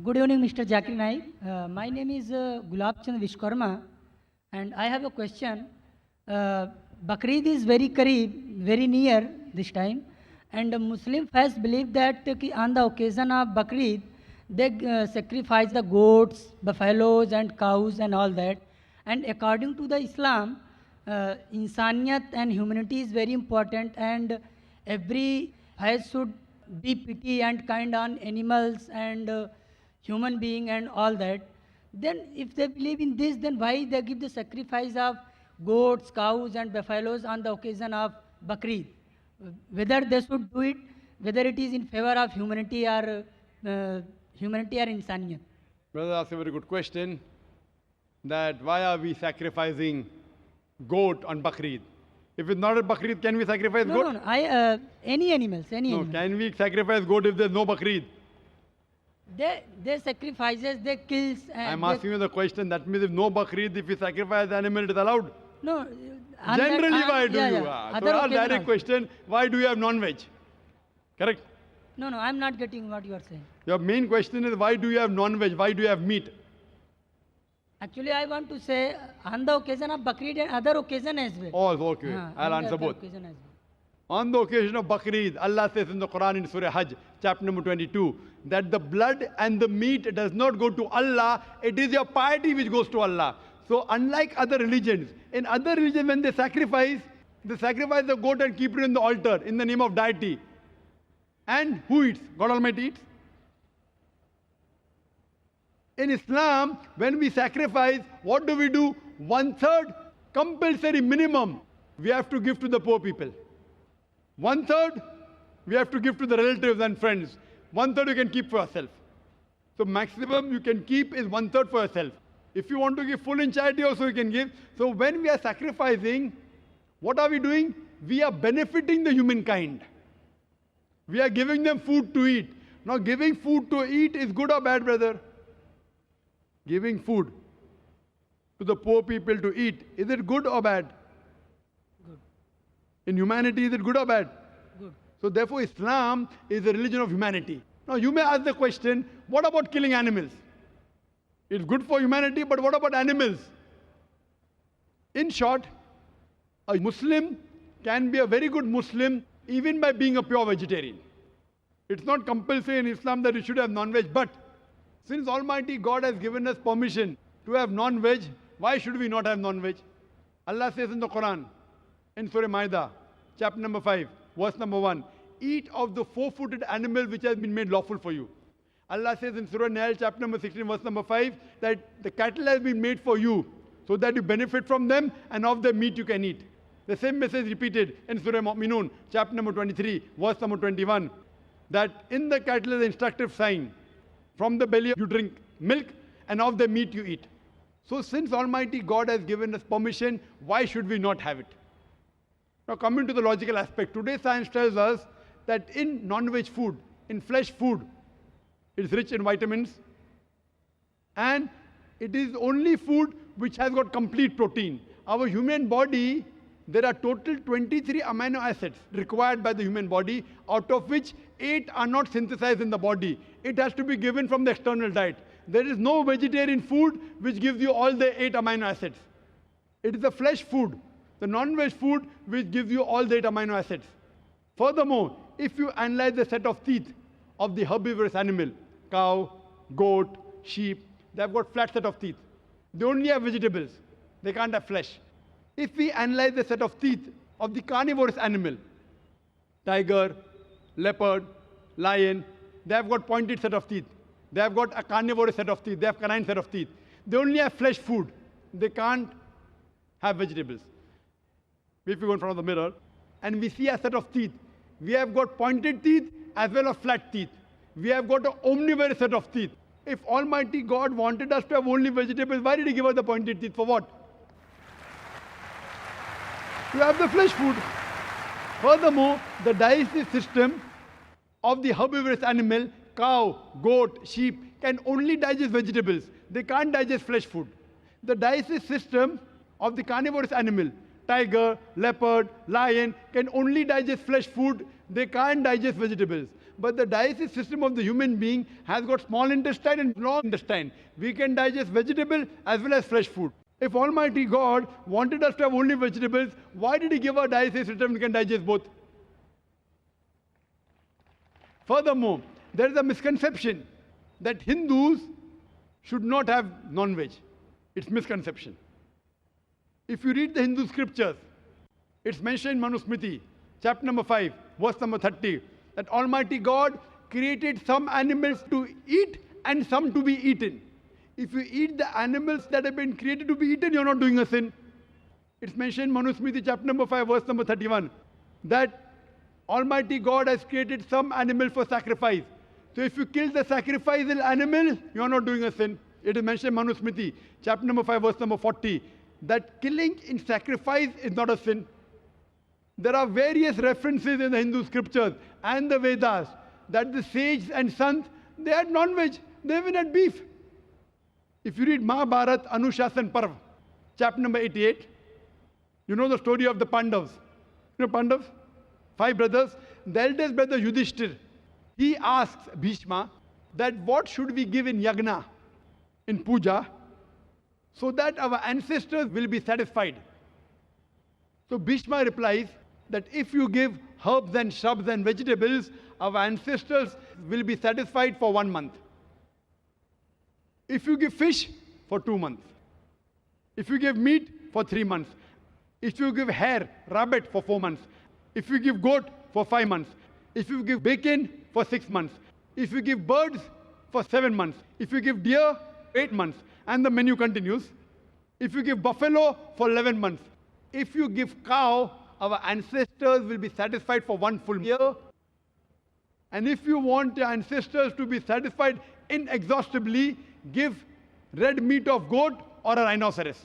Good evening, Mr. Zakir Naik. My name is Gulab Chand Vishkarma, and I have a question. Bakrid is very Kareeb, very near this time, and the Muslim faith believe that on the occasion of Bakrid, they sacrifice the goats, buffaloes, and cows, and all that. And according to the Islam, insaniyat and humanity is very important, and every faith should be pity and kind on animals and human being and all that. Then if they believe in this, then why they give the sacrifice of goats, cows and buffaloes on the occasion of Bakrid? Whether they should do it, whether it is in favor of humanity or insaniyat. Brother asked a very good question, that why are we sacrificing goat on Bakrid? If it's not a Bakrid, can we sacrifice No, goat? no, no. Any animals, any No, animals. can we sacrifice goat if there's no Bakrid? They sacrifices, they kills. I'm asking you the question, that means if no Bakrid, if we sacrifice the animal, it is allowed? No. Generally, why do you? Other So our occasion direct also. question, why do you have non-veg? Correct? No, no, I'm not getting what you are saying. Your main question is, why do you have non-veg? Why do you have meat? Actually, I want to say on the occasion of Bakrid and other occasion as well. Oh, okay. हाँ, I'll on the answer other both. occasion as well. On the occasion of Bakrid, Allah says in the Quran in Surah Hajj, chapter number 22, that the blood and the meat does not go to Allah, it is your piety which goes to Allah. So unlike other religions, in other religions when they sacrifice the goat and keep it in the altar in the name of deity. And who eats? God Almighty eats. In Islam, when we sacrifice, what do we do? 1/3 compulsory minimum we have to give to the poor people. 1/3 we have to give to the relatives and friends. 1/3 you can keep for yourself. So maximum you can keep is 1/3 for yourself. If you want to give full in charity also you can give. So when we are sacrificing, what are we doing? We are benefiting the humankind. We are giving them food to eat. Now giving food to eat is good or bad, brother? Giving food to the poor people to eat, is it good or bad? Good. In humanity, is it good or bad? Good. So therefore, Islam is a religion of humanity. Now you may ask the question, what about killing animals? It's good for humanity, but what about animals? In short, a Muslim can be a very good Muslim even by being a pure vegetarian. It's not compulsory in Islam that you should have non-veg, but since Almighty God has given us permission to have non-veg, why should we not have non-veg? Allah says in the Quran, in Surah Ma'idah, chapter number 5, verse number 1, eat of the four-footed animal which has been made lawful for you. Allah says in Surah Nahl, chapter number 16, verse number 5, that the cattle has been made for you, so that you benefit from them, and of the meat you can eat. The same message repeated in Surah Mu'minun, chapter number 23, verse number 21, that in the cattle is an instructive sign. From the belly you drink milk, and of the meat you eat. So since Almighty God has given us permission, why should we not have it? Now coming to the logical aspect, today science tells us that in non-veg food, in flesh food, it is rich in vitamins, and it is only food which has got complete protein. Our human body, there are total 23 amino acids required by the human body, out of which 8 are not synthesized in the body. It has to be given from the external diet. There is no vegetarian food which gives you all the 8 amino acids. It is the flesh food, the non-veg food, which gives you all the 8 amino acids. Furthermore, if you analyze the set of teeth of the herbivorous animal, cow, goat, sheep, they have got flat set of teeth. They only have vegetables. They can't have flesh. If we analyze the set of teeth of the carnivorous animal, tiger, leopard, lion, they have got pointed set of teeth. They have got a carnivorous set of teeth. They have canine set of teeth. They only have flesh food. They can't have vegetables. If we go in front of the mirror and we see a set of teeth, we have got pointed teeth as well as flat teeth. We have got an omnivorous set of teeth. If Almighty God wanted us to have only vegetables, why did He give us the pointed teeth? For what? To have the flesh food. Furthermore, the digestive system of the herbivorous animal, cow, goat, sheep, can only digest vegetables. They can't digest flesh food. The digestive system of the carnivorous animal, tiger, leopard, lion, can only digest flesh food. They can't digest vegetables. But the digestive system of the human being has got small intestine and long intestine. We can digest vegetable as well as fresh food. If Almighty God wanted us to have only vegetables, why did He give our digestive system we can digest both? Furthermore, there is a misconception that Hindus should not have non-veg. It's misconception. If you read the Hindu scriptures, it's mentioned in Manusmriti, chapter number 5, verse number 30, that Almighty God created some animals to eat and some to be eaten. If you eat the animals that have been created to be eaten, you're not doing a sin. It's mentioned in Manusmriti, chapter number 5, verse number 31, that Almighty God has created some animal for sacrifice. So if you kill the sacrificial animal, you are not doing a sin. It is mentioned in Manusmriti, chapter number 5, verse number 40, that killing in sacrifice is not a sin. There are various references in the Hindu scriptures and the Vedas that the sages and sons, they had non-veg, they even had beef. If you read Mahabharata Anushasan Parv, chapter number 88, you know the story of the Pandavas. You know Pandavas? 5 brothers. The eldest brother Yudhishthir, he asks Bhishma that what should we give in yagna, in puja, so that our ancestors will be satisfied. So Bhishma replies that if you give herbs and shrubs and vegetables, our ancestors will be satisfied for 1 month. If you give fish, for 2 months. If you give meat, for 3 months. If you give hare, rabbit, for 4 months. If you give goat, for 5 months. If you give bacon, for 6 months. If you give birds, for 7 months. If you give deer, 8 months. And the menu continues. If you give buffalo, for 11 months. If you give cow, our ancestors will be satisfied for 1 full year. And if you want your ancestors to be satisfied inexhaustibly, give red meat of goat or a rhinoceros.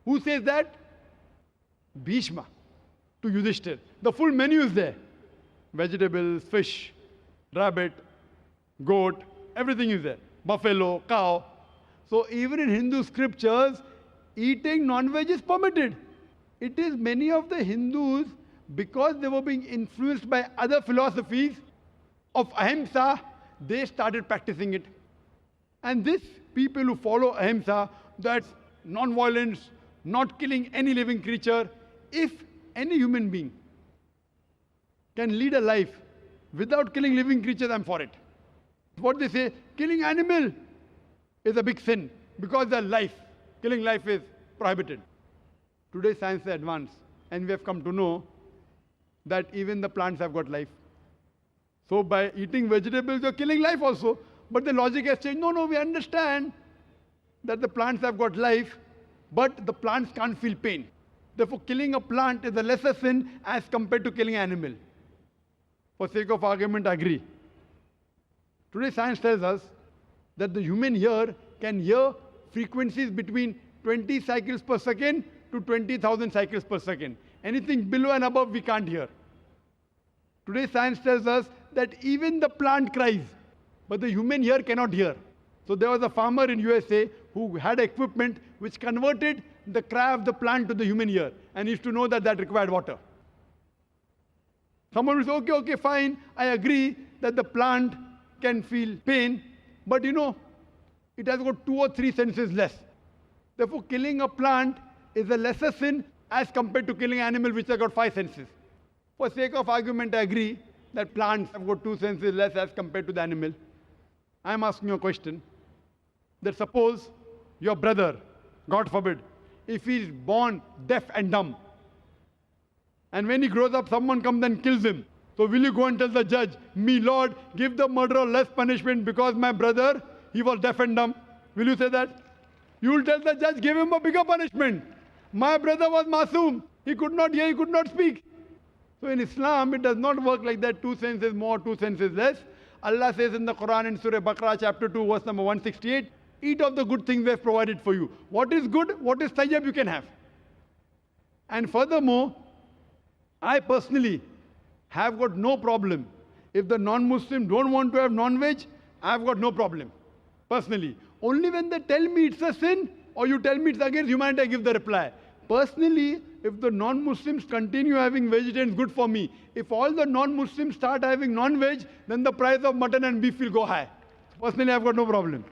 Who says that? Bhishma to Yudhishthir. The full menu is there. Vegetables, fish, rabbit, goat, everything is there. Buffalo, cow. So even in Hindu scriptures, eating non-veg is permitted. It is many of the Hindus, because they were being influenced by other philosophies of ahimsa, they started practicing it. And these people who follow ahimsa, that's non-violence, not killing any living creature, if any human being can lead a life without killing living creatures, I'm for it. What they say, killing animal is a big sin because they're life. Killing life is prohibited. Today science is advanced and we have come to know that even the plants have got life. So by eating vegetables, you're killing life also. But the logic has changed. No, we understand that the plants have got life, but the plants can't feel pain. Therefore, killing a plant is a lesser sin as compared to killing an animal. For sake of argument, I agree. Today, science tells us that the human ear can hear frequencies between 20 cycles per second to 20,000 cycles per second. Anything below and above, we can't hear. Today, science tells us that even the plant cries, but the human ear cannot hear. So there was a farmer in USA who had equipment which converted the cry of the plant to the human ear, and he used to know that that required water. Someone will say, okay, fine, I agree that the plant can feel pain, but you know, it has got 2 or 3 senses less. Therefore, killing a plant is a lesser sin as compared to killing an animal which has got 5 senses. For sake of argument, I agree that plants have got 2 senses less as compared to the animal. I am asking you a question. That suppose your brother, God forbid, if he is born deaf and dumb, and when he grows up, someone comes and kills him. So will you go and tell the judge, me Lord, give the murderer less punishment because my brother, he was deaf and dumb? Will you say that? You will tell the judge, give him a bigger punishment. My brother was masoom. He could not hear, he could not speak. So in Islam, it does not work like that. 2 senses more, 2 senses less. Allah says in the Quran in Surah Baqarah chapter 2 verse number 168, eat of the good things we have provided for you. What is good, what is tayyib, you can have. And furthermore, I personally have got no problem. If the non-Muslim don't want to have non-veg, I've got no problem, personally. Only when they tell me it's a sin, or you tell me it's against humanity, I give the reply. Personally, if the non-Muslims continue having vegetarians, good for me. If all the non-Muslims start having non-veg, then the price of mutton and beef will go high. Personally, I've got no problem.